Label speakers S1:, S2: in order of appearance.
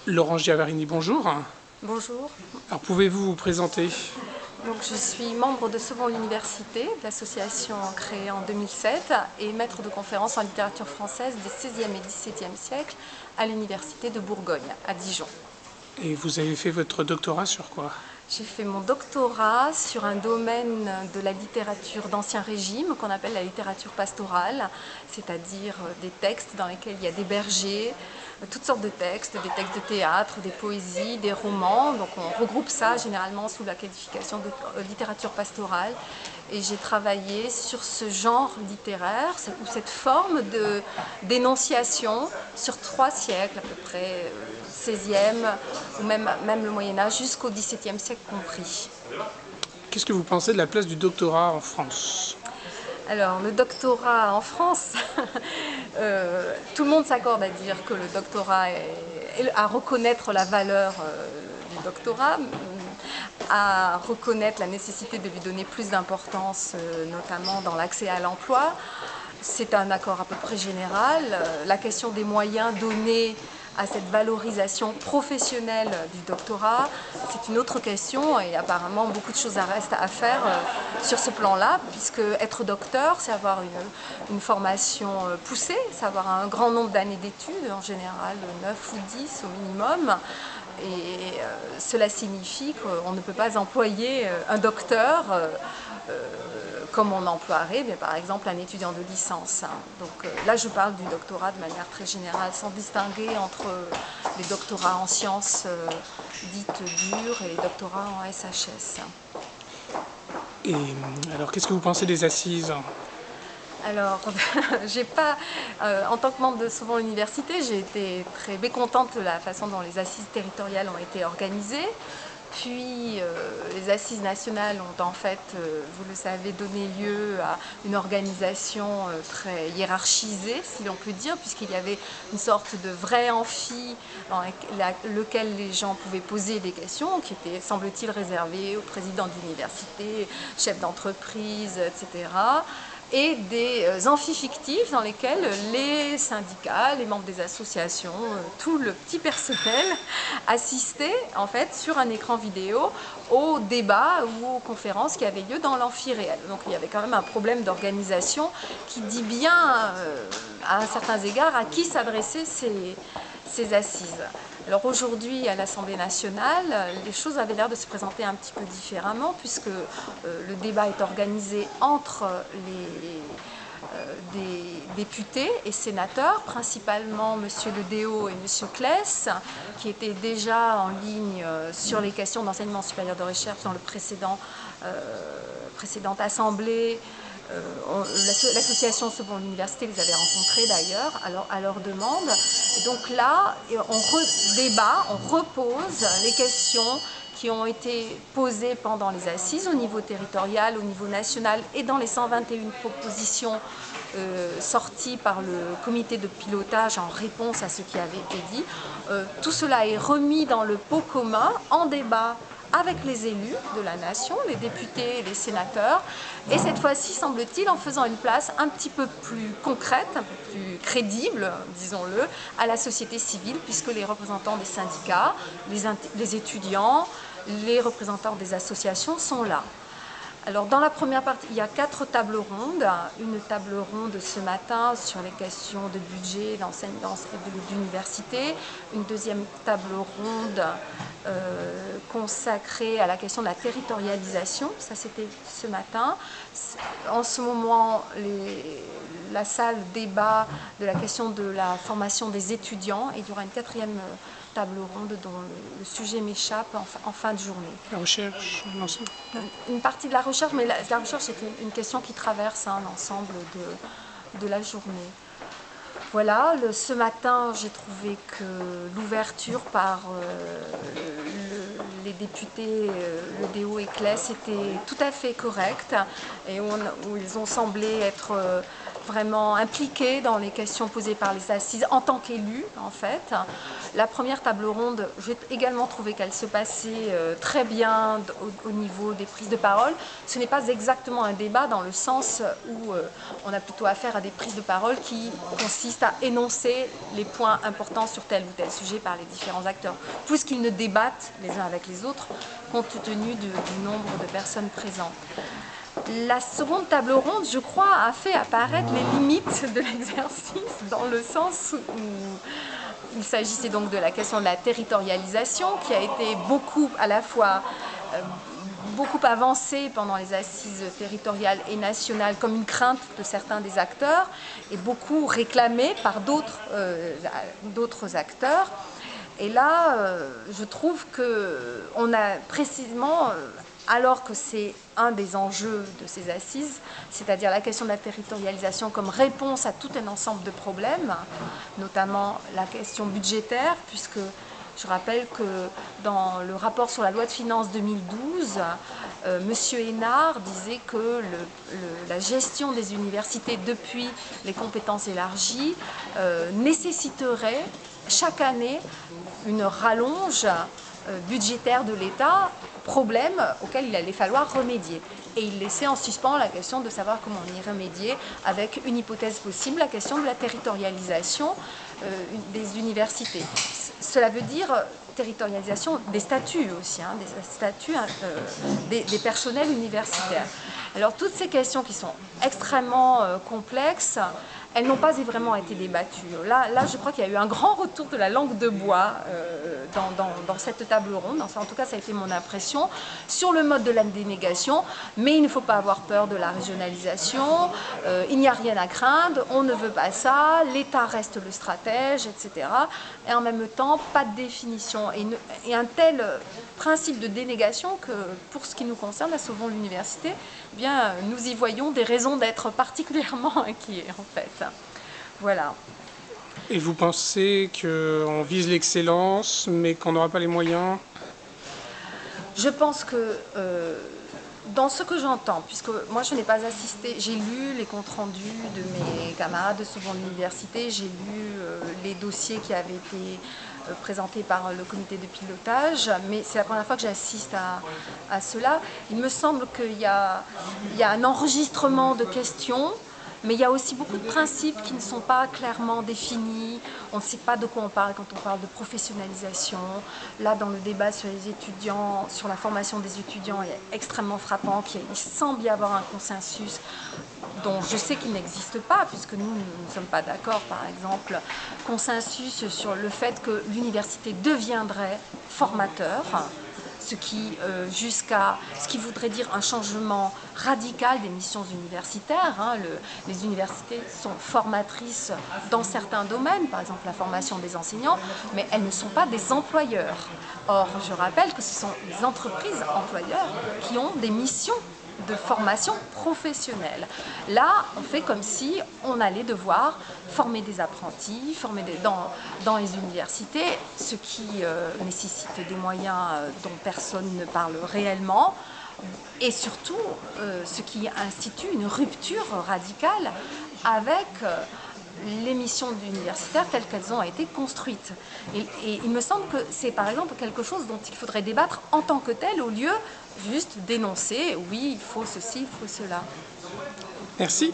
S1: Laurent Giavarini, bonjour.
S2: Bonjour.
S1: Alors pouvez-vous vous présenter?
S2: Donc, je suis membre de Sauvons l'Université, de l'association créée en 2007 et maître de conférences en littérature française des 16e et 17e siècles à l'Université de Bourgogne, à Dijon.
S1: Et vous avez fait votre doctorat sur quoi?
S2: J'ai fait mon doctorat sur un domaine de la littérature d'Ancien Régime qu'on appelle la littérature pastorale, c'est-à-dire des textes dans lesquels il y a des bergers, toutes sortes de textes, des textes de théâtre, des poésies, des romans. Donc on regroupe ça généralement sous la qualification de littérature pastorale. Et j'ai travaillé sur ce genre littéraire, ou cette forme d'énonciation sur 3 siècles à peu près, 16e ou même le Moyen-Âge jusqu'au XVIIe siècle compris.
S1: Qu'est-ce que vous pensez de la place du doctorat en France?
S2: Alors, le doctorat en France, tout le monde s'accorde à dire que le doctorat à reconnaître la valeur du doctorat, à reconnaître la nécessité de lui donner plus d'importance, notamment dans l'accès à l'emploi. C'est un accord à peu près général. La question des moyens donnés à cette valorisation professionnelle du doctorat, c'est une autre question et apparemment beaucoup de choses restent à faire sur ce plan-là, puisque être docteur, c'est avoir une formation poussée, c'est avoir un grand nombre d'années d'études, en général 9 ou 10 au minimum. Et cela signifie qu'on ne peut pas employer un docteur comme on emploierait par exemple un étudiant de licence. Donc là je parle du doctorat de manière très générale, sans distinguer entre les doctorats en sciences dites dures et les doctorats en SHS.
S1: Et alors qu'est-ce que vous pensez des assises?
S2: Alors, j'ai pas, en tant que membre de Sauvons l'Université, j'ai été très mécontente de la façon dont les assises territoriales ont été organisées. Puis, les assises nationales ont en fait, vous le savez, donné lieu à une organisation très hiérarchisée, si l'on peut dire, puisqu'il y avait une sorte de vrai amphi dans lequel les gens pouvaient poser des questions, qui étaient, semble-t-il, réservées au président d'université, chef d'entreprise, etc., et des amphis fictifs dans lesquels les syndicats, les membres des associations, tout le petit personnel assistaient en fait sur un écran vidéo aux débats ou aux conférences qui avaient lieu dans l'amphi réel. Donc il y avait quand même un problème d'organisation qui dit bien à certains égards à qui s'adressaient ces assises. Alors aujourd'hui, à l'Assemblée nationale, les choses avaient l'air de se présenter un petit peu différemment puisque le débat est organisé entre des députés et sénateurs, principalement M. Le Déaut et M. Claes, qui étaient déjà en ligne sur les questions d'enseignement supérieur de recherche dans le précédente assemblée. L'association Sauvons l'Université les avait rencontrés d'ailleurs à leur demande. Et donc là, on débat, on repose les questions qui ont été posées pendant les assises au niveau territorial, au niveau national et dans les 121 propositions sorties par le comité de pilotage en réponse à ce qui avait été dit. Tout cela est remis dans le pot commun en débat avec les élus de la nation, les députés et les sénateurs, et cette fois-ci, semble-t-il, en faisant une place un petit peu plus concrète, un peu plus crédible, disons-le, à la société civile, puisque les représentants des syndicats, les étudiants, les représentants des associations sont là. Alors dans la première partie, il y a 4 tables rondes. Une table ronde ce matin sur les questions de budget, d'enseignement d'université. Une deuxième table ronde consacrée à la question de la territorialisation. Ça c'était ce matin. En ce moment, la salle débat de la question de la formation des étudiants. Et il y aura une 4e table ronde dont le sujet m'échappe en fin de journée.
S1: La recherche, l'ensemble?
S2: Une partie de la recherche, mais la recherche c'est une question qui traverse l'ensemble de la journée. Voilà, ce matin j'ai trouvé que l'ouverture par les députés Le Déaut et Claes était tout à fait correcte et où ils ont semblé être vraiment impliquée dans les questions posées par les assises en tant qu'élue, en fait. La première table ronde, j'ai également trouvé qu'elle se passait très bien au niveau des prises de parole. Ce n'est pas exactement un débat dans le sens où on a plutôt affaire à des prises de parole qui consistent à énoncer les points importants sur tel ou tel sujet par les différents acteurs, puisqu'ils ne débattent les uns avec les autres compte tenu du nombre de personnes présentes. La seconde table ronde, je crois, a fait apparaître les limites de l'exercice dans le sens où il s'agissait donc de la question de la territorialisation qui a été beaucoup à la fois beaucoup avancée pendant les assises territoriales et nationales comme une crainte de certains des acteurs et beaucoup réclamée par d'autres acteurs. Et là, je trouve qu'on a précisément, alors que c'est un des enjeux de ces assises, c'est-à-dire la question de la territorialisation comme réponse à tout un ensemble de problèmes, notamment la question budgétaire, puisque je rappelle que dans le rapport sur la loi de finances 2012, M. Hénard disait que la gestion des universités depuis les compétences élargies nécessiterait chaque année une rallonge budgétaire de l'État, problème auquel il allait falloir remédier. Et il laissait en suspens la question de savoir comment on y remédier avec une hypothèse possible, la question de la territorialisation des universités. Cela veut dire territorialisation des statuts aussi, hein, des statuts des personnels universitaires. Alors toutes ces questions qui sont extrêmement complexes, elles n'ont pas vraiment été débattues. Là, je crois qu'il y a eu un grand retour de la langue de bois dans cette table ronde. Enfin, en tout cas, ça a été mon impression sur le mode de la dénégation. Mais il ne faut pas avoir peur de la régionalisation. Il n'y a rien à craindre. On ne veut pas ça. L'État reste le stratège, etc. Et en même temps, pas de définition. Et un tel principe de dénégation que, pour ce qui nous concerne, à Sauvons l'université, eh bien, nous y voyons des raisons d'être particulièrement inquiets, en fait. Voilà.
S1: Et vous pensez qu'on vise l'excellence, mais qu'on n'aura pas les moyens?
S2: Je pense que dans ce que j'entends, puisque moi je n'ai pas assisté, j'ai lu les comptes rendus de mes camarades de Sauvons l'université, j'ai lu les dossiers qui avaient été présentés par le comité de pilotage, mais c'est la première fois que j'assiste à cela. Il me semble qu'il y a un enregistrement de questions, mais il y a aussi beaucoup de principes qui ne sont pas clairement définis. On ne sait pas de quoi on parle quand on parle de professionnalisation. Là, dans le débat sur les étudiants, sur la formation des étudiants, il est extrêmement frappant qu'il semble y avoir un consensus dont je sais qu'il n'existe pas, puisque nous ne sommes pas d'accord, par exemple, consensus sur le fait que l'université deviendrait formateur, ce qui voudrait dire un changement radical des missions universitaires. Hein. Les universités sont formatrices dans certains domaines, par exemple la formation des enseignants, mais elles ne sont pas des employeurs. Or, je rappelle que ce sont les entreprises employeurs qui ont des missions de formation professionnelle. Là, on fait comme si on allait devoir former des apprentis, dans les universités, ce qui nécessite des moyens dont personne ne parle réellement, et surtout ce qui institue une rupture radicale avec les missions universitaires telles qu'elles ont été construites. Et il me semble que c'est par exemple quelque chose dont il faudrait débattre en tant que tel, au lieu juste d'énoncer, oui, il faut ceci, il faut cela.
S1: Merci.